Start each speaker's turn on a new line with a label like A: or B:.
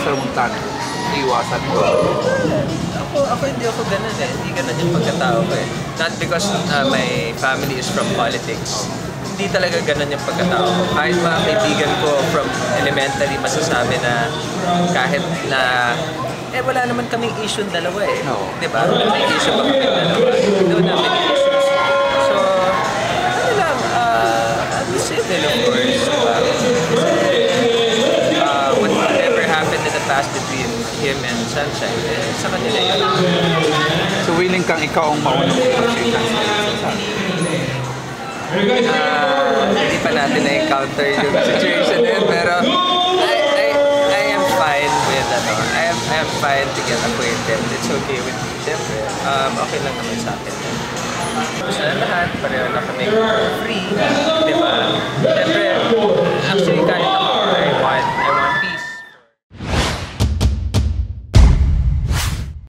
A: Sir Montano? Iiwasan mo?
B: Ako hindi ako ganun eh. Hindi ganun yung pagkatao ko eh. Not because my family is from politics. Hindi talaga ganun yung pagkatao ko. Kahit mga kaibigan ko from elementary, masasabi na kahit na wala naman kaming issue yung dalawa eh.
A: No.
B: Diba? May issue ba kami dalawa? Doon namin issues. So, ano lang, I'll be civil of course. Diba? Whatever happened in the past between him and Sunshine, sa kanila yun.
A: So willing kang ikaw ang maunang mag-shake hands?
B: Hindi pa natin na-encounter yung situation na yun, pero I am fine with I am fine to get acquainted. It's okay with me. Siyempre, okay lang naman sa akin. Gusto na lahat, pareho na kami free, di ba? Siyempre, actually kahit ako, I